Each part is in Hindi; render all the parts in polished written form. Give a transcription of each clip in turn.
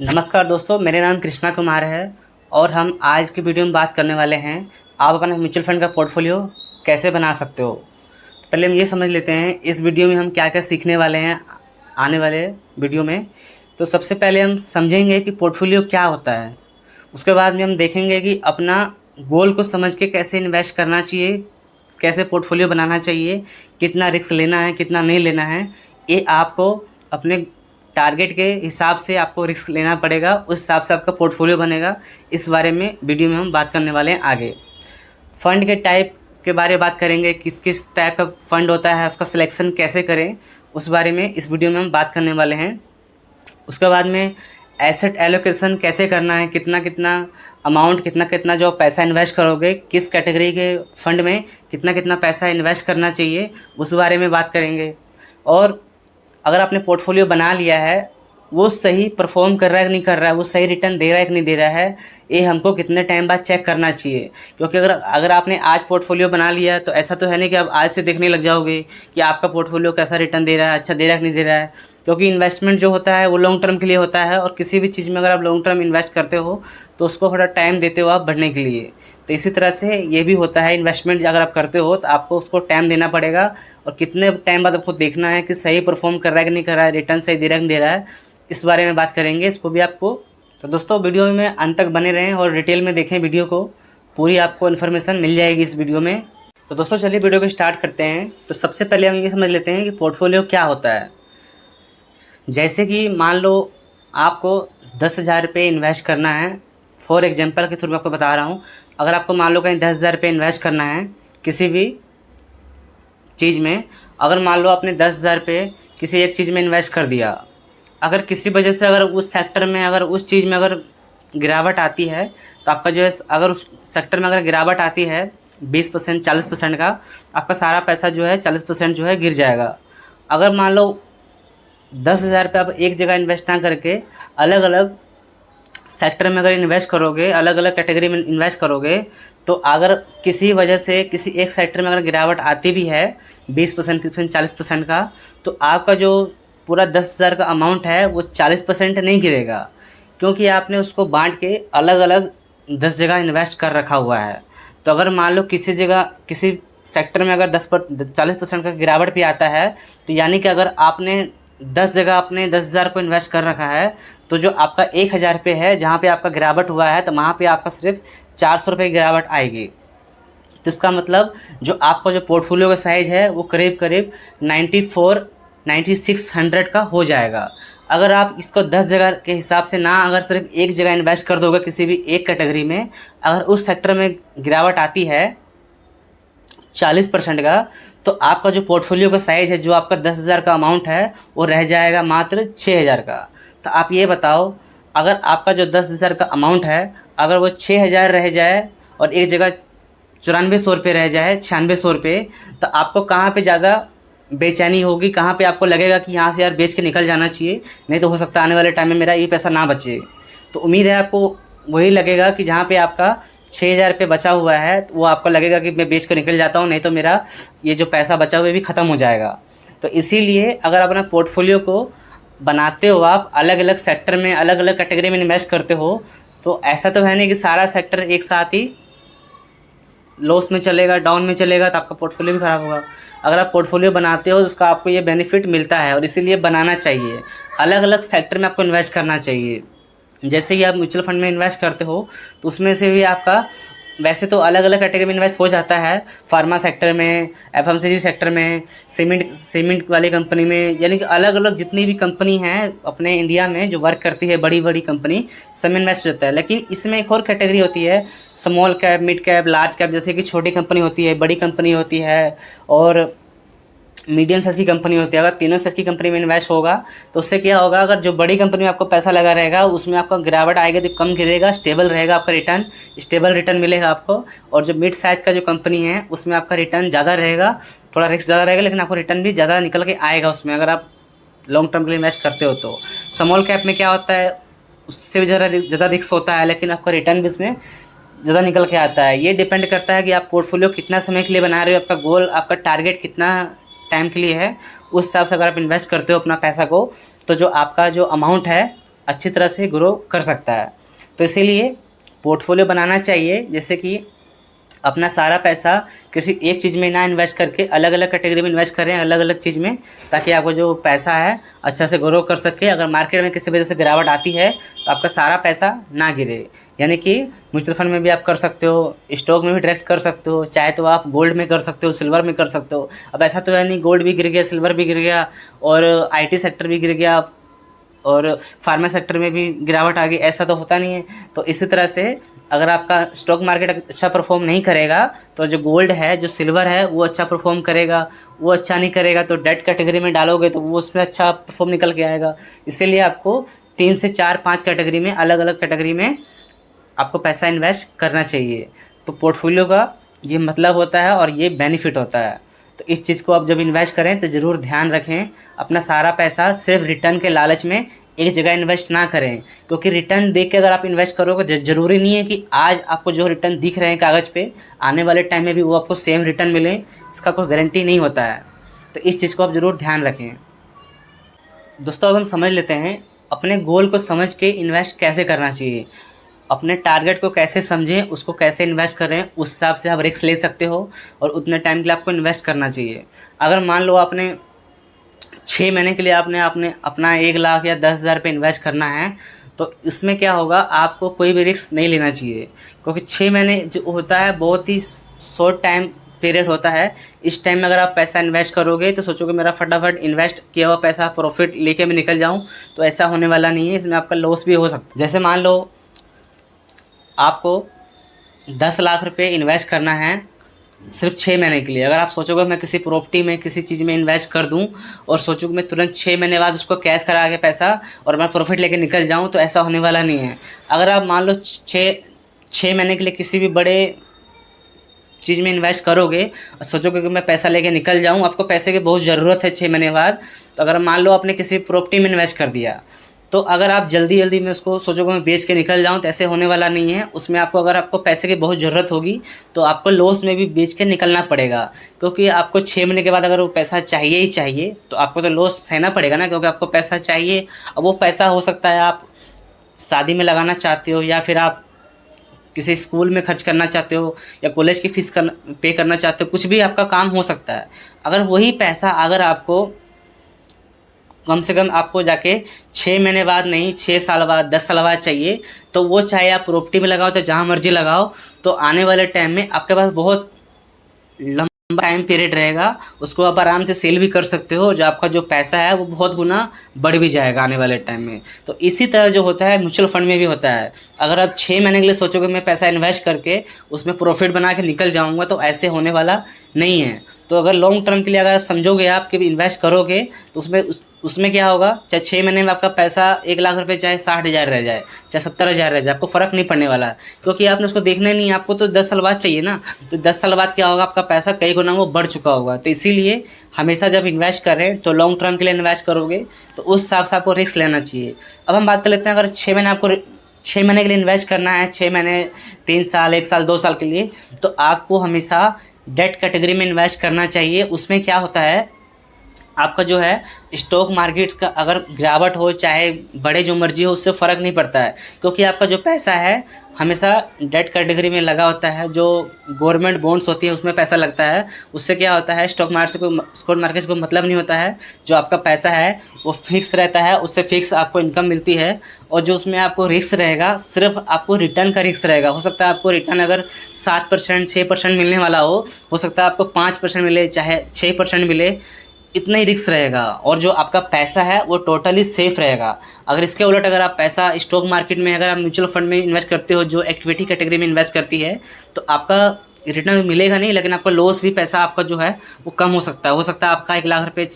नमस्कार दोस्तों, मेरे नाम कृष्णा कुमार है और हम आज की वीडियो में बात करने वाले हैं आप अपना म्यूचुअल फंड का पोर्टफोलियो कैसे बना सकते हो। तो पहले हम ये समझ लेते हैं इस वीडियो में हम क्या क्या सीखने वाले हैं आने वाले वीडियो में। तो सबसे पहले हम समझेंगे कि पोर्टफोलियो क्या होता है। उसके बाद में हम देखेंगे कि अपना गोल को समझ के कैसे इन्वेस्ट करना चाहिए, कैसे पोर्टफोलियो बनाना चाहिए, कितना रिस्क लेना है कितना नहीं लेना है। ये आपको अपने टारगेट के हिसाब से आपको रिस्क लेना पड़ेगा, उस हिसाब से आपका पोर्टफोलियो बनेगा। इस बारे में वीडियो में हम बात करने वाले हैं। आगे फ़ंड के टाइप के बारे में बात करेंगे, किस किस टाइप का फ़ंड होता है, उसका सिलेक्शन कैसे करें, उस बारे में इस वीडियो में हम बात करने वाले हैं। उसके बाद में एसेट एलोकेशन कैसे करना है, कितना कितना अमाउंट, कितना कितना जो पैसा इन्वेस्ट करोगे, किस कैटेगरी के फ़ंड में कितना कितना पैसा इन्वेस्ट करना चाहिए, उस बारे में बात करेंगे। और अगर आपने पोर्टफोलियो बना लिया है, वो सही परफॉर्म कर रहा है कि नहीं कर रहा है, वो सही रिटर्न दे रहा है कि नहीं दे रहा है, ये हमको कितने टाइम बाद चेक करना चाहिए। क्योंकि अगर आपने आज पोर्टफोलियो बना लिया तो ऐसा तो है नहीं कि आप आज से देखने लग जाओगे कि आपका पोर्टफोलियो कैसा रिटर्न दे रहा है, अच्छा दे रहा है कि नहीं दे रहा है। क्योंकि इन्वेस्टमेंट जो होता है वो लॉन्ग टर्म के लिए होता है, और किसी भी चीज़ में अगर आप लॉन्ग टर्म इन्वेस्ट करते हो तो उसको थोड़ा टाइम देते हो आप बढ़ने के लिए। तो इसी तरह से ये भी होता है, इन्वेस्टमेंट अगर आप करते हो तो आपको उसको टाइम देना पड़ेगा, और कितने टाइम बाद आपको देखना है कि सही परफॉर्म कर रहा है कि नहीं कर रहा है, रिटर्न सही दे रहा है कि नहीं दे रहा है, इस बारे में बात करेंगे। इसको भी आपको, तो दोस्तों वीडियो में अंत तक बने रहें और डिटेल में देखें वीडियो को, पूरी आपको इन्फॉर्मेशन मिल जाएगी इस वीडियो में। तो दोस्तों चलिए वीडियो को स्टार्ट करते हैं। तो सबसे पहले हम ये समझ लेते हैं कि पोर्टफोलियो क्या होता है। जैसे कि मान लो आपको 10,000 रुपये इन्वेस्ट करना है, फॉर एग्जांपल के थ्रू मैं आपको बता रहा हूँ। अगर आपको मान लो कहीं 10,000 रुपये इन्वेस्ट करना है किसी भी चीज़ में, अगर मान लो आपने 10,000 रुपये किसी एक चीज़ में इन्वेस्ट कर दिया, अगर किसी वजह से अगर उस सेक्टर में, अगर उस चीज़ में अगर गिरावट आती है तो आपका जो है, अगर उस सेक्टर में अगर गिरावट आती है 20% 40% का, आपका सारा पैसा जो है 40% जो है गिर जाएगा। अगर मान लो 10,000 रुपये आप एक जगह इन्वेस्ट ना करके अलग अलग सेक्टर में अगर इन्वेस्ट करोगे, अलग अलग कैटेगरी में इन्वेस्ट करोगे, तो अगर किसी वजह से किसी एक सेक्टर में अगर गिरावट आती भी है 20% 30% 40% का, तो आपका जो पूरा 10,000 का अमाउंट है वो 40% नहीं गिरेगा, क्योंकि आपने उसको बांट के अलग अलग 10 जगह इन्वेस्ट कर रखा हुआ है। तो अगर मान लो किसी जगह किसी सेक्टर में अगर 40% का गिरावट भी आता है, तो यानी कि अगर आपने 10 जगह आपने 10,000 को इन्वेस्ट कर रखा है, तो जो आपका 1,000 रुपये है जहाँ पे आपका गिरावट हुआ है, तो वहाँ पे आपका सिर्फ 400 रुपये की गिरावट आएगी। तो इसका मतलब जो आपका जो पोर्टफोलियो का साइज़ है वो करीब करीब 9600 का हो जाएगा। अगर आप इसको 10 जगह के हिसाब से ना, अगर सिर्फ एक जगह इन्वेस्ट कर दोगे किसी भी एक कैटेगरी में, अगर उस सेक्टर में गिरावट आती है 40% का, तो आपका जो पोर्टफोलियो का साइज़ है, जो आपका 10,000 का अमाउंट है, वो रह जाएगा मात्र 6,000 का। तो आप ये बताओ, अगर आपका जो 10,000 का अमाउंट है, अगर वो 6,000 रह जाए और एक जगह 9400 रुपये रह जाए, 9600 रुपये, तो आपको कहाँ पे ज़्यादा बेचैनी होगी, कहाँ पे आपको लगेगा कि यहाँ से यार बेच के निकल जाना चाहिए, नहीं तो हो सकता है आने वाले टाइम में मेरा ये पैसा ना बचे। तो उम्मीद है आपको वही लगेगा कि जहाँ पे आपका 6,000 रुपये बचा हुआ है, तो वो आपको लगेगा कि मैं बेच कर निकल जाता हूँ, नहीं तो मेरा ये जो पैसा बचा हुआ है भी ख़त्म हो जाएगा। तो इसीलिए अगर अपना पोर्टफोलियो को बनाते हो, आप अलग अलग सेक्टर में अलग अलग कैटेगरी में इन्वेस्ट करते हो, तो ऐसा तो है नहीं कि सारा सेक्टर एक साथ ही लॉस में चलेगा, डाउन में चलेगा, तो आपका पोर्टफोलियो भी ख़राब होगा। अगर आप पोर्टफोलियो बनाते हो तो उसका आपको ये बेनिफिट मिलता है, और इसीलिए बनाना चाहिए। अलग अलग सेक्टर में आपको इन्वेस्ट करना चाहिए। जैसे कि आप म्यूचुअल फंड में इन्वेस्ट करते हो तो उसमें से भी आपका वैसे तो अलग अलग कैटेगरी में इन्वेस्ट हो जाता है, फार्मा सेक्टर में, एफएमसीजी सेक्टर में, सीमेंट वाली कंपनी में, यानी कि अलग अलग जितनी भी कंपनी हैं अपने इंडिया में जो वर्क करती है, बड़ी बड़ी कंपनी, सब में इन्वेस्ट हो जाता है। लेकिन इसमें एक और कैटेगरी होती है, small cap, mid cap, large cap. जैसे कि छोटी कंपनी होती है, बड़ी कंपनी होती है और मीडियम साइज़ की कंपनी होती है। अगर तीनों साइज़ की कंपनी में इन्वेस्ट होगा तो उससे क्या होगा, अगर जो बड़ी कंपनी में आपको पैसा लगा रहेगा उसमें आपका गिरावट आएगी तो कम गिरेगा, स्टेबल रहेगा आपका रिटर्न, स्टेबल रिटर्न मिलेगा आपको। और जो मिड साइज़ का जो कंपनी है उसमें आपका रिटर्न ज़्यादा रहेगा, थोड़ा रिस्क ज़्यादा रहेगा, लेकिन आपको रिटर्न भी ज़्यादा निकल के आएगा उसमें, अगर आप लॉन्ग टर्म के लिए इन्वेस्ट करते हो। तो स्मॉल कैप में क्या होता है, उससे भी ज़्यादा रिस्क होता है, लेकिन आपका रिटर्न भी उसमें ज़्यादा निकल के आता है। ये डिपेंड करता है कि आप पोर्टफोलियो कितना समय के लिए बना रहे हो, आपका गोल, आपका टारगेट कितना टाइम के लिए है। उस हिसाब से अगर आप इन्वेस्ट करते हो अपना पैसा को, तो जो आपका जो अमाउंट है अच्छी तरह से ग्रो कर सकता है। तो इसीलिए पोर्टफोलियो बनाना चाहिए, जैसे कि अपना सारा पैसा किसी एक चीज़ में ना इन्वेस्ट करके अलग अलग कैटेगरी में इन्वेस्ट करें, अलग अलग चीज़ में, ताकि आपको जो पैसा है अच्छा से ग्रो कर सके। अगर मार्केट में किसी वजह से गिरावट आती है तो आपका सारा पैसा ना गिरे। यानी कि म्यूचुअल फंड में भी आप कर सकते हो, स्टॉक में भी डायरेक्ट कर सकते हो, चाहे तो आप गोल्ड में कर सकते हो, सिल्वर में कर सकते हो। अब ऐसा तो है नहीं गोल्ड भी गिर गया, सिल्वर भी गिर गया और IT सेक्टर भी गिर गया और फार्मा सेक्टर में भी गिरावट आ गई, ऐसा तो होता नहीं है। तो इसी तरह से अगर आपका स्टॉक मार्केट अच्छा परफॉर्म नहीं करेगा तो जो गोल्ड है, जो सिल्वर है, वो अच्छा परफॉर्म करेगा। वो अच्छा नहीं करेगा तो डेट कैटेगरी में डालोगे तो वो उसमें अच्छा परफॉर्म निकल के आएगा। इसीलिए आपको 3 से 4-5 कैटेगरी में, अलग अलग कैटेगरी में आपको पैसा इन्वेस्ट करना चाहिए। तो पोर्टफोलियो का ये मतलब होता है और ये बेनिफिट होता है। तो इस चीज़ को आप जब इन्वेस्ट करें तो ज़रूर ध्यान रखें, अपना सारा पैसा सिर्फ रिटर्न के लालच में एक जगह इन्वेस्ट ना करें। क्योंकि रिटर्न देख के अगर आप इन्वेस्ट करोगे, ज़रूरी नहीं है कि आज आपको जो रिटर्न दिख रहे हैं कागज़ पे, आने वाले टाइम में भी वो आपको सेम रिटर्न मिले, इसका कोई गारंटी नहीं होता है। तो इस चीज़ को आप ज़रूर ध्यान रखें। दोस्तों, अब हम समझ लेते हैं अपने गोल को समझ के इन्वेस्ट कैसे करना चाहिए। अपने टारगेट को कैसे समझें, उसको कैसे इन्वेस्ट करें, उस हिसाब से आप रिस्क ले सकते हो और उतने टाइम के लिए आपको इन्वेस्ट करना चाहिए। अगर मान लो आपने 6 महीने के लिए आपने आपने अपना 1 लाख या 10,000 रुपये इन्वेस्ट करना है, तो इसमें क्या होगा, आपको कोई भी रिस्क नहीं लेना चाहिए। क्योंकि 6 महीने जो होता है बहुत ही शॉर्ट टाइम पीरियड होता है। इस टाइम में अगर आप पैसा इन्वेस्ट करोगे तो सोचोगे मेरा फटाफट इन्वेस्ट किया हुआ पैसा प्रॉफिट लेके मैं निकल जाऊं, तो ऐसा होने वाला नहीं है। इसमें आपका लॉस भी हो सकता है। जैसे मान लो आपको 10 लाख रुपए इन्वेस्ट करना है सिर्फ 6 महीने के लिए। अगर आप सोचोगे मैं किसी प्रॉपर्टी में, किसी चीज़ में इन्वेस्ट कर दूं और सोचोगे मैं तुरंत 6 महीने बाद उसको कैश करा के पैसा और मैं प्रॉफिट लेके निकल जाऊं, तो ऐसा होने वाला नहीं है। अगर आप मान लो 6 महीने के लिए किसी भी बड़े चीज़ में इन्वेस्ट करोगे और सोचोगे कि मैं पैसा लेके निकल जाऊं, आपको पैसे की बहुत ज़रूरत है 6 महीने बाद। तो अगर मान लो आपने किसी प्रॉपर्टी में इन्वेस्ट कर दिया, तो अगर आप जल्दी जल्दी में उसको सोचोगे मैं बेच के निकल जाऊं, तो ऐसे होने वाला नहीं है। उसमें आपको, अगर आपको पैसे की बहुत ज़रूरत होगी तो आपको लॉस में भी बेच के निकलना पड़ेगा। क्योंकि आपको 6 महीने के बाद अगर वो पैसा चाहिए ही चाहिए तो आपको तो लॉस सहना पड़ेगा ना, क्योंकि आपको पैसा चाहिए। अब वो पैसा हो सकता है आप शादी में लगाना चाहते हो, या फिर आप किसी स्कूल में खर्च करना चाहते हो, या कॉलेज की फ़ीस पे करना चाहते हो, कुछ भी आपका काम हो सकता है। अगर वही पैसा अगर आपको कम से कम आपको जाके 6 महीने बाद नहीं, 6 साल बाद, 10 साल बाद चाहिए, तो वो चाहे आप प्रॉपर्टी में लगाओ, तो जहाँ मर्जी लगाओ, तो आने वाले टाइम में आपके पास बहुत लंबा टाइम पीरियड रहेगा। उसको आप आराम से सेल भी कर सकते हो, जो आपका जो पैसा है वो बहुत गुना बढ़ भी जाएगा आने वाले टाइम में। तो इसी तरह जो होता है म्यूचुअल फंड में भी होता है। अगर आप 6 महीने के लिए सोचोगे मैं पैसा इन्वेस्ट करके उसमें प्रॉफिट बना के निकल जाऊंगा, तो ऐसे होने वाला नहीं है। तो अगर लॉन्ग टर्म के लिए अगर आप समझोगे आप कि इन्वेस्ट करोगे, तो उसमें क्या होगा, चाहे 6 महीने में आपका पैसा 1 लाख रुपए चाहे 60,000 रह जाए, चाहे 70,000 रह जाए, आपको फ़र्क नहीं पड़ने वाला। क्योंकि आपने उसको देखना नहीं, आपको तो 10 साल बाद चाहिए ना। तो 10 साल बाद क्या होगा, आपका पैसा कई गुना वो बढ़ चुका होगा। तो इसीलिए हमेशा जब इन्वेस्ट करें तो लॉन्ग टर्म के लिए इन्वेस्ट करोगे तो उस हिसाब से आपको रिस्क लेना चाहिए। अब हम बात कर लेते हैं, अगर 6 महीने आपको 6 महीने के लिए इन्वेस्ट करना है, 6 महीने, 3 साल, 1 साल, 2 साल के लिए, तो आपको हमेशा डेट कैटेगरी में इन्वेस्ट करना चाहिए। उसमें क्या होता है, आपका जो है स्टॉक मार्केट्स का अगर गिरावट हो चाहे बड़े जो मर्जी हो, उससे फ़र्क नहीं पड़ता है। क्योंकि आपका जो पैसा है हमेशा डेट कैटेगरी में लगा होता है। जो गवर्नमेंट बॉन्ड्स होती है उसमें पैसा लगता है। उससे क्या होता है, स्टॉक मार्केट को मतलब नहीं होता है। जो आपका पैसा है वो फिक्स रहता है, उससे फिक्स आपको इनकम मिलती है। और जो उसमें आपको रिस्क रहेगा, सिर्फ आपको रिटर्न का रिस्क रहेगा। हो सकता है आपको रिटर्न अगर 7%, 6% मिलने वाला हो सकता है आपको 5% मिले, चाहे 6% मिले, इतना ही रिस्क रहेगा। और जो आपका पैसा है वो टोटली सेफ रहेगा। अगर इसके उलट अगर आप पैसा स्टॉक मार्केट में, अगर आप म्यूचुअल फंड में इन्वेस्ट करते हो जो इक्विटी कैटेगरी में इन्वेस्ट करती है, तो आपका रिटर्न मिलेगा नहीं, लेकिन आपका लॉस भी पैसा आपका जो है वो कम हो सकता है। हो सकता है आपका 1 लाख रुपये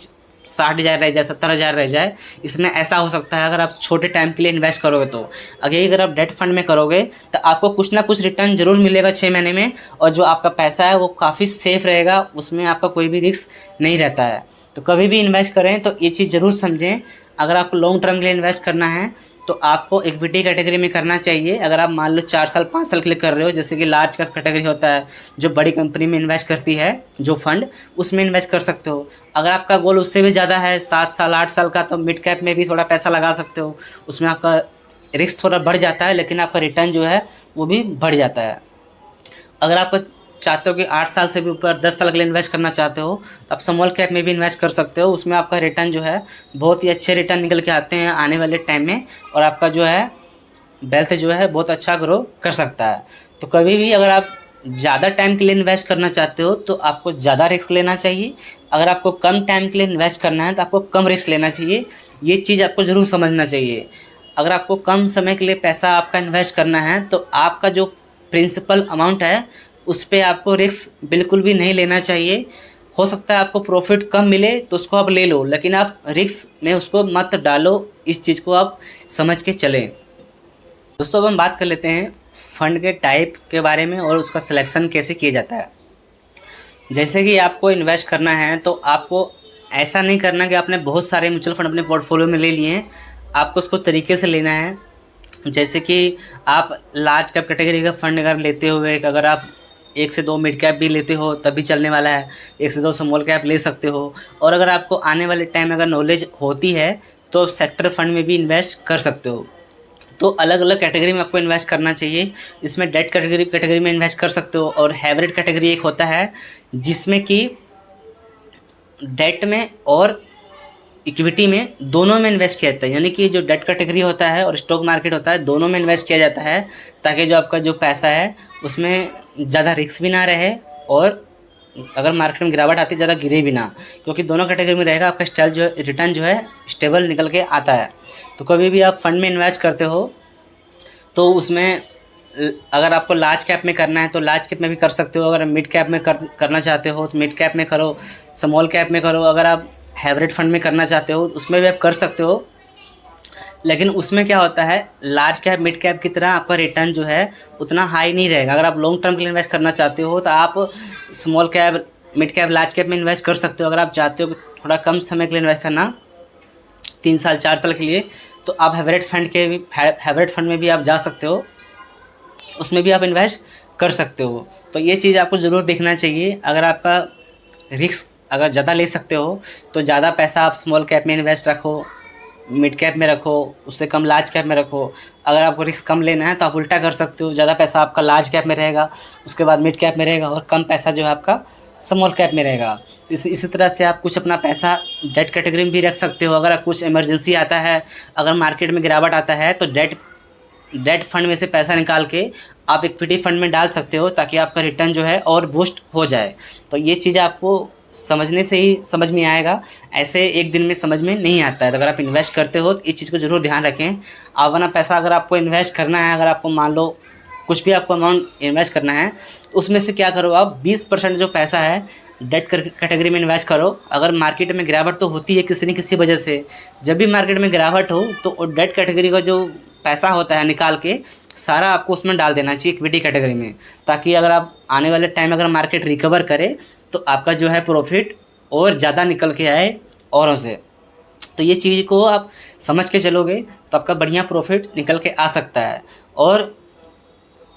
60,000 रह जाए, 70,000 रह जाए। इसमें ऐसा हो सकता है अगर आप छोटे टाइम के लिए इन्वेस्ट करोगे तो। अगर आप डेट फंड में करोगे तो आपको कुछ ना कुछ रिटर्न जरूर मिलेगा 6 महीने में, और जो आपका पैसा है वो काफ़ी सेफ रहेगा, उसमें आपका कोई भी रिस्क नहीं रहता है। तो कभी भी इन्वेस्ट करें तो ये चीज़ ज़रूर समझें। अगर आपको लॉन्ग टर्म के लिए इन्वेस्ट करना है तो आपको इक्विटी कैटेगरी में करना चाहिए। अगर आप मान लो 4 साल 5 साल के लिए कर रहे हो, जैसे कि लार्ज कैप कैटेगरी होता है जो बड़ी कंपनी में इन्वेस्ट करती है जो फंड, उसमें इन्वेस्ट कर सकते हो। अगर आपका गोल उससे भी ज़्यादा है 7 साल 8 साल का, तो मिड कैप में भी थोड़ा पैसा लगा सकते हो। उसमें आपका रिस्क थोड़ा बढ़ जाता है लेकिन आपका रिटर्न जो है वो भी बढ़ जाता है। अगर आप चाहते हो कि 8 साल से भी ऊपर 10 साल के लिए इन्वेस्ट करना चाहते हो तो आप स्मॉल कैप में भी इन्वेस्ट कर सकते हो। उसमें आपका रिटर्न जो है बहुत ही अच्छे रिटर्न निकल के आते हैं आने वाले टाइम में, और आपका जो है वेल्थ जो है बहुत अच्छा ग्रो कर सकता है। तो कभी भी अगर आप ज़्यादा टाइम के लिए इन्वेस्ट करना चाहते हो तो आपको ज़्यादा रिस्क लेना चाहिए। अगर आपको कम टाइम के लिए इन्वेस्ट करना है तो आपको कम रिस्क लेना चाहिए। ये चीज़ आपको ज़रूर समझना चाहिए। अगर आपको कम समय के लिए पैसा आपका इन्वेस्ट करना है तो आपका जो प्रिंसिपल अमाउंट है उस पर आपको रिस्क बिल्कुल भी नहीं लेना चाहिए। हो सकता है आपको प्रॉफिट कम मिले तो उसको आप ले लो, लेकिन आप रिस्क में उसको मत डालो। इस चीज़ को आप समझ के चलें। दोस्तों अब हम बात कर लेते हैं फ़ंड के टाइप के बारे में और उसका सिलेक्शन कैसे किया जाता है। जैसे कि आपको इन्वेस्ट करना है तो आपको ऐसा नहीं करना कि आपने बहुत सारे म्यूचुअल फंड अपने पोर्टफोलियो में ले लिए हैं। आपको उसको तरीके से लेना है। जैसे कि आप लार्ज कैप कैटेगरी का फंड अगर लेते हुए, अगर आप 1 से 2 मिड कैप भी लेते हो तब भी चलने वाला है, 1 से 2 स्मॉल कैप ले सकते हो। और अगर आपको आने वाले टाइम में अगर नॉलेज होती है तो सेक्टर फंड में भी इन्वेस्ट कर सकते हो। तो अलग अलग कैटेगरी में आपको इन्वेस्ट करना चाहिए। इसमें डेट कैटेगरी में इन्वेस्ट कर सकते हो, और हाइब्रिड कैटेगरी एक होता है जिसमें कि डेट में और इक्विटी में दोनों में इन्वेस्ट किया जाता है। यानी कि जो डेट कैटेगरी होता है और स्टॉक मार्केट होता है दोनों में इन्वेस्ट किया जाता है, ताकि जो आपका जो पैसा है उसमें ज़्यादा रिस्क भी ना रहे, और अगर मार्केट में गिरावट आती है ज़्यादा गिरे भी ना, क्योंकि दोनों कैटेगरी में रहेगा आपका स्टाइल जो है रिटर्न जो है स्टेबल निकल के आता है। तो कभी भी आप फंड में इन्वेस्ट करते हो तो उसमें अगर आपको लार्ज कैप में करना है तो लार्ज कैप में भी कर सकते हो। अगर मिड कैप में करना चाहते हो तो मिड कैप में करो, स्मॉल कैप में करो। अगर आप हाइब्रिड फंड में करना चाहते हो उसमें भी आप कर सकते हो। लेकिन उसमें क्या होता है, लार्ज कैप मिड कैप की तरह आपका रिटर्न जो है उतना हाई नहीं रहेगा। अगर आप लॉन्ग टर्म के लिए इन्वेस्ट करना चाहते हो तो आप small cap mid cap large cap में इन्वेस्ट कर सकते हो। अगर आप चाहते हो कि थोड़ा कम समय के लिए इन्वेस्ट करना, 3 साल 4 साल के लिए, तो आप हाइब्रिड फंड में भी आप जा सकते हो, उसमें भी आप इन्वेस्ट कर सकते हो। तो ये चीज़ आपको ज़रूर देखना चाहिए। अगर आपका रिस्क अगर ज़्यादा ले सकते हो तो ज़्यादा पैसा आप स्मॉल कैप में इन्वेस्ट रखो, मिड कैप में रखो, उससे कम लार्ज कैप में रखो। अगर आपको रिस्क कम लेना है तो आप उल्टा कर सकते हो, ज़्यादा पैसा आपका लार्ज कैप में रहेगा, उसके बाद मिड कैप में रहेगा, और कम पैसा जो है आपका स्मॉल कैप में रहेगा। इसी तरह से आप कुछ अपना पैसा डेट कैटेगरी में भी रख सकते हो। अगर आप कुछ इमरजेंसी आता है, अगर मार्केट में गिरावट आता है तो डेट फंड में से पैसा निकाल के आप इक्विटी फंड में डाल सकते हो, ताकि आपका रिटर्न जो है और बूस्ट हो जाए। तो ये चीज़ आपको समझने से ही समझ में आएगा, ऐसे एक दिन में समझ में नहीं आता है। तो अगर आप इन्वेस्ट करते हो तो इस चीज़ को ज़रूर ध्यान रखें। अपना पैसा अगर आपको इन्वेस्ट करना है, अगर आपको मान लो कुछ भी आपको अमाउंट इन्वेस्ट करना है, तो उसमें से क्या करो, आप 20% जो पैसा है डेट कैटेगरी में इन्वेस्ट करो। अगर मार्केट में गिरावट तो होती है किसी न किसी वजह से, जब भी मार्केट में गिरावट हो तो डेट कैटेगरी का जो पैसा होता है निकाल के सारा आपको उसमें डाल देना चाहिए इक्विटी कैटेगरी में, ताकि अगर आप आने वाले टाइम अगर मार्केट रिकवर करे तो आपका जो है प्रॉफिट और ज़्यादा निकल के आए औरों से। तो ये चीज़ को आप समझ के चलोगे तो आपका बढ़िया प्रॉफिट निकल के आ सकता है। और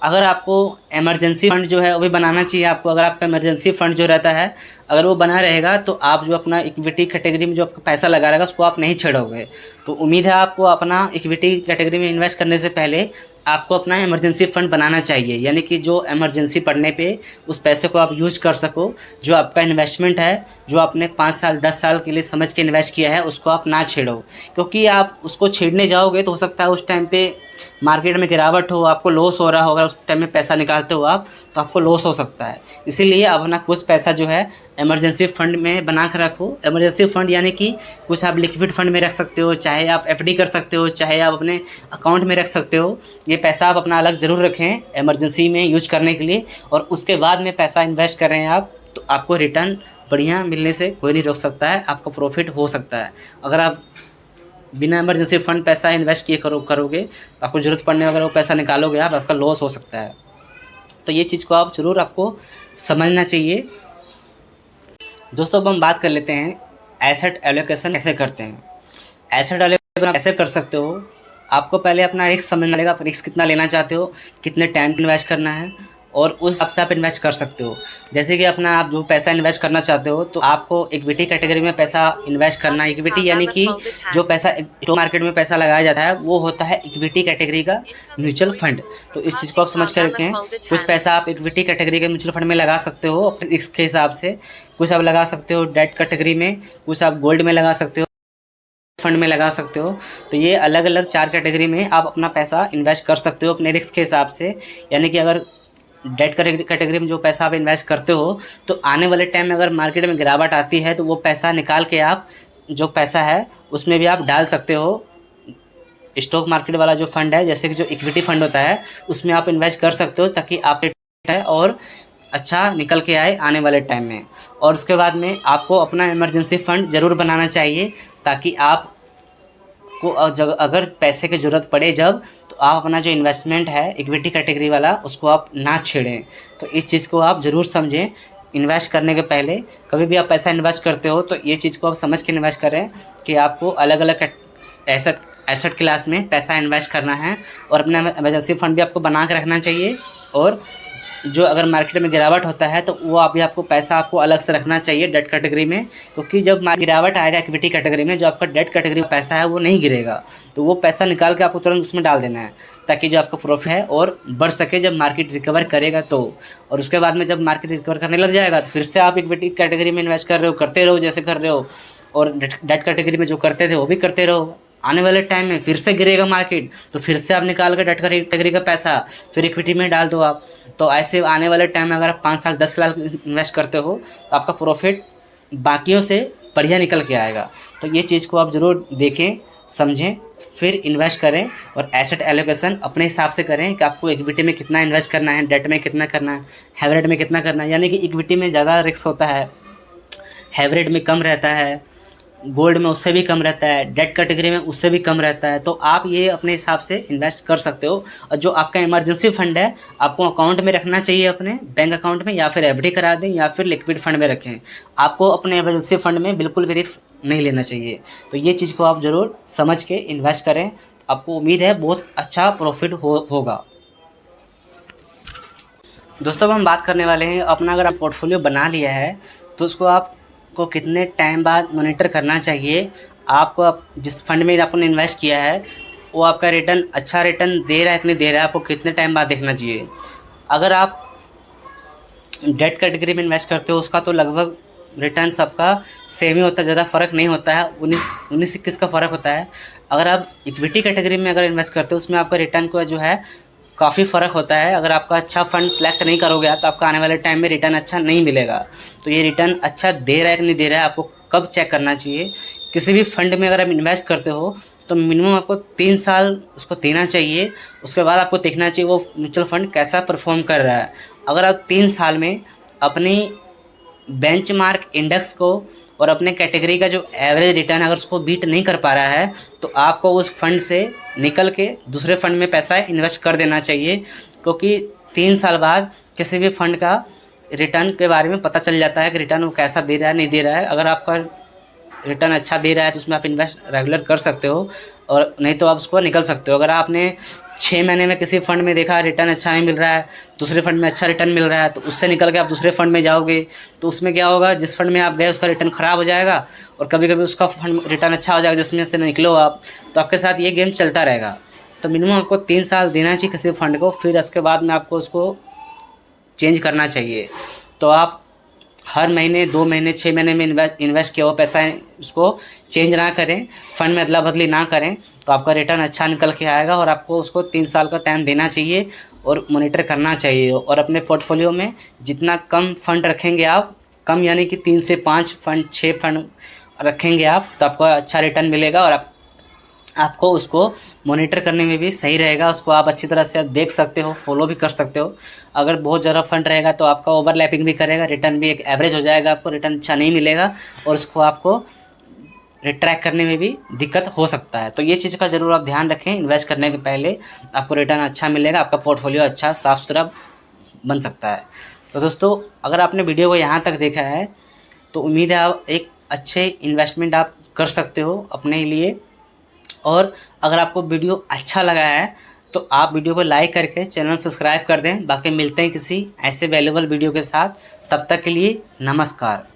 अगर आपको इमरजेंसी फंड जो है वो भी बनाना चाहिए आपको। अगर आपका इमरजेंसी फंड जो रहता है अगर वो बना रहेगा तो आप जो अपना इक्विटी कैटेगरी में जो आपका पैसा लगा रहेगा उसको आप नहीं छेड़ोगे। तो उम्मीद है आपको अपना इक्विटी कैटेगरी में इन्वेस्ट करने से पहले आपको अपना इमरजेंसी फंड बनाना चाहिए, यानी कि जो इमरजेंसी पड़ने पे उस पैसे को आप यूज कर सको। जो आपका इन्वेस्टमेंट है, जो आपने 5 साल 10 साल के लिए समझ के इन्वेस्ट किया है, उसको आप ना छेड़ो, क्योंकि आप उसको छेड़ने जाओगे तो हो सकता है उस टाइम पे मार्केट में गिरावट हो, आपको लॉस हो रहा होगा, उस टाइम में पैसा निकालते हो आप तो आपको लॉस हो सकता है। इसीलिए अपना कुछ पैसा जो है इमरजेंसी फंड में बना कर रखो। इमरजेंसी फंड यानी कि कुछ आप लिक्विड फंड में रख सकते हो, चाहे आप एफडी कर सकते हो, चाहे आप अपने अकाउंट में रख सकते हो। ये पैसा आप अपना अलग ज़रूर रखें इमरजेंसी में यूज करने के लिए, और उसके बाद में पैसा इन्वेस्ट कर रहे हैं आप तो आपको रिटर्न बढ़िया मिलने से कोई नहीं रोक सकता है, आपका प्रॉफिट हो सकता है। अगर आप बिना इमरजेंसी फंड पैसा इन्वेस्ट किए करोगे तो आपको ज़रूरत पड़ने अगर वो पैसा निकालोगे आप, आपका लॉस हो सकता है। तो ये चीज़ को आप ज़रूर आपको समझना चाहिए। दोस्तों अब हम बात कर लेते हैं एसेट एलोकेशन कैसे करते हैं। एसेट एलोकेशन ऐसे कर सकते हो आपको पहले अपना रिस्क समझना पड़ेगा, आप रिस्क कितना लेना चाहते हो, कितने टाइम इन्वेस्ट करना है, और उस हिसाब से आप इन्वेस्ट कर सकते हो। जैसे कि अपना आप जो पैसा इन्वेस्ट करना चाहते हो तो आपको इक्विटी कैटेगरी में पैसा इन्वेस्ट करना है। इक्विटी यानी कि जो पैसा स्टॉक मार्केट में पैसा लगाया जाता है वो होता है इक्विटी कैटेगरी का म्यूचुअल फंड। तो इस चीज़ को आप समझ कर रखें। कुछ पैसा आप इक्विटी कैटेगरी के म्यूचुअल फंड में लगा सकते हो अपने रिस्क के हिसाब से, कुछ आप लगा सकते हो डेट कैटेगरी में, कुछ आप गोल्ड में लगा सकते हो, फंड में लगा सकते हो। तो ये अलग अलग 4 कैटेगरी में आप अपना पैसा इन्वेस्ट कर सकते हो अपने रिस्क के हिसाब से। यानी कि अगर डेट कैटेगरी में जो पैसा आप इन्वेस्ट करते हो तो आने वाले टाइम में अगर मार्केट में गिरावट आती है तो वो पैसा निकाल के आप जो पैसा है उसमें भी आप डाल सकते हो। स्टॉक मार्केट वाला जो फंड है, जैसे कि जो इक्विटी फंड होता है, उसमें आप इन्वेस्ट कर सकते हो ताकि आप है और अच्छा निकल के आए आने वाले टाइम में। और उसके बाद में आपको अपना इमरजेंसी फ़ंड ज़रूर बनाना चाहिए ताकि आप को अगर पैसे की ज़रूरत पड़े जब, तो आप अपना जो इन्वेस्टमेंट है इक्विटी कैटेगरी वाला उसको आप ना छेड़ें। तो इस चीज़ को आप ज़रूर समझें। इन्वेस्ट करने के पहले कभी भी आप पैसा इन्वेस्ट करते हो तो ये चीज़ को आप समझ के इन्वेस्ट करें कि आपको अलग अलग एसेट क्लास में पैसा इन्वेस्ट करना है, और अपना इमरजेंसी फंड भी आपको बना के रखना चाहिए। और जो अगर मार्केट में गिरावट होता है तो वो अभी आपको पैसा आपको अलग से रखना चाहिए डेट कैटेगरी में, क्योंकि जब गिरावट आएगा इक्विटी कैटेगरी में, जो आपका डेट कैटेगरी में पैसा है वो नहीं गिरेगा। तो वो पैसा निकाल के आपको तुरंत उसमें डाल देना है ताकि जो आपका प्रॉफिट है और बढ़ सके जब मार्केट रिकवर करेगा तो। और उसके बाद में जब मार्केट रिकवर करने लग जाएगा तो फिर से आप इक्विटी कैटेगरी में इन्वेस्ट कर रहे हो, करते रहो जैसे कर रहे हो, और डेट कैटेगरी में जो करते थे वो भी करते रहो। आने वाले टाइम में फिर से गिरेगा मार्केट तो फिर से आप निकाल कर डेट कैटेगरी का पैसा फिर इक्विटी में डाल दो आप। तो ऐसे आने वाले टाइम में अगर आप 5 साल 10 लाख इन्वेस्ट करते हो तो आपका प्रॉफिट बाकियों से बढ़िया निकल के आएगा। तो ये चीज़ को आप ज़रूर देखें, समझें, फिर इन्वेस्ट करें। और एसेट एलोकेशन अपने हिसाब से करें कि आपको इक्विटी में कितना इन्वेस्ट करना है, डेट में कितना करना है, हाइब्रिड में कितना करना है। यानी कि इक्विटी में ज़्यादा रिस्क होता है, हाइब्रिड में कम रहता है, गोल्ड में उससे भी कम रहता है, डेट कैटेगरी में उससे भी कम रहता है। तो आप ये अपने हिसाब से इन्वेस्ट कर सकते हो। और जो आपका इमरजेंसी फंड है आपको अकाउंट में रखना चाहिए, अपने बैंक अकाउंट में, या फिर एफडी करा दें या फिर लिक्विड फंड में रखें। आपको अपने इमरजेंसी फंड में बिल्कुल भी रिस्क नहीं लेना चाहिए। तो ये चीज़ को आप ज़रूर समझ के इन्वेस्ट करें। आपको उम्मीद है बहुत अच्छा प्रॉफिट होगा। दोस्तों अब हम बात करने वाले हैं अपना अगर आप पोर्टफोलियो बना लिया है तो उसको आपको कितने टाइम बाद मॉनिटर करना चाहिए। आपको आप जिस फंड में आपने इन्वेस्ट किया है वो आपका रिटर्न अच्छा रिटर्न दे रहा है कि नहीं दे रहा है, आपको कितने टाइम बाद देखना चाहिए। अगर आप डेट कैटेगरी में इन्वेस्ट करते हो उसका तो लगभग रिटर्न सबका सेम ही होता है, ज़्यादा फ़र्क नहीं होता है, 19-21 का फ़र्क होता है। अगर आप इक्विटी कैटेगरी में अगर इन्वेस्ट करते हो उसमें आपका रिटर्न को जो है काफ़ी फ़र्क होता है। अगर आपका अच्छा फंड सेलेक्ट नहीं करोगे तो आपका आने वाले टाइम में रिटर्न अच्छा नहीं मिलेगा। तो ये रिटर्न अच्छा दे रहा है कि नहीं दे रहा है आपको कब चेक करना चाहिए। किसी भी फंड में अगर आप इन्वेस्ट करते हो तो मिनिमम आपको 3 साल उसको देना चाहिए। उसके बाद आपको देखना चाहिए वो म्यूचुअल फंड कैसा परफॉर्म कर रहा है। अगर आप 3 साल में अपनी बेंचमार्क इंडेक्स को और अपने कैटेगरी का जो एवरेज रिटर्न अगर उसको बीट नहीं कर पा रहा है तो आपको उस फंड से निकल के दूसरे फंड में पैसा इन्वेस्ट कर देना चाहिए, क्योंकि 3 साल बाद किसी भी फंड का रिटर्न के बारे में पता चल जाता है कि रिटर्न वो कैसा दे रहा है नहीं दे रहा है। अगर आपका रिटर्न अच्छा दे रहा है तो उसमें आप इन्वेस्ट रेगुलर कर सकते हो, और नहीं तो आप उसको निकल सकते हो। अगर आपने 6 महीने में किसी फंड में देखा रिटर्न अच्छा नहीं मिल रहा है, दूसरे फंड में अच्छा रिटर्न मिल रहा है, तो उससे निकल के आप दूसरे फंड में जाओगे तो उसमें क्या होगा, जिस फंड में आप गए उसका रिटर्न ख़राब हो जाएगा, और कभी कभी उसका फंड रिटर्न अच्छा हो जाएगा जिसमें से निकलो आप, तो आपके साथ ये गेम चलता रहेगा। तो मिनिमम आपको 3 साल देना चाहिए किसी फंड को, फिर उसके बाद में आपको उसको चेंज करना चाहिए। तो आप हर महीने 2 महीने 6 महीने में इन्वेस्ट किया हुआ पैसा है उसको चेंज ना करें, फंड में अदला बदली ना करें, तो आपका रिटर्न अच्छा निकल के आएगा। और आपको उसको 3 साल का टाइम देना चाहिए और मॉनिटर करना चाहिए। और अपने पोर्टफोलियो में जितना कम फंड रखेंगे आप, कम यानी कि 3 से 5 फंड 6 फंड रखेंगे आप, तो आपको अच्छा रिटर्न मिलेगा। और आपको उसको मॉनिटर करने में भी सही रहेगा। उसको आप अच्छी तरह से आप देख सकते हो, फॉलो भी कर सकते हो। अगर बहुत ज़्यादा फंड रहेगा तो आपका ओवरलैपिंग भी करेगा, रिटर्न भी एक एवरेज हो जाएगा, आपको रिटर्न अच्छा नहीं मिलेगा और उसको आपको रिट्रैक करने में भी दिक्कत हो सकता है। तो ये चीज़ का ज़रूर आप ध्यान रखें। इन्वेस्ट करने के पहले आपको रिटर्न अच्छा मिलेगा, आपका पोर्टफोलियो अच्छा साफ़ सुथरा बन सकता है। तो दोस्तों अगर आपने वीडियो को यहाँ तक देखा है तो उम्मीद है आप एक अच्छे इन्वेस्टमेंट आप कर सकते हो अपने लिए। और अगर आपको वीडियो अच्छा लगा है तो आप वीडियो को लाइक करके चैनल सब्सक्राइब कर दें। बाकी मिलते हैं किसी ऐसे वैल्यूबल वीडियो के साथ, तब तक के लिए नमस्कार।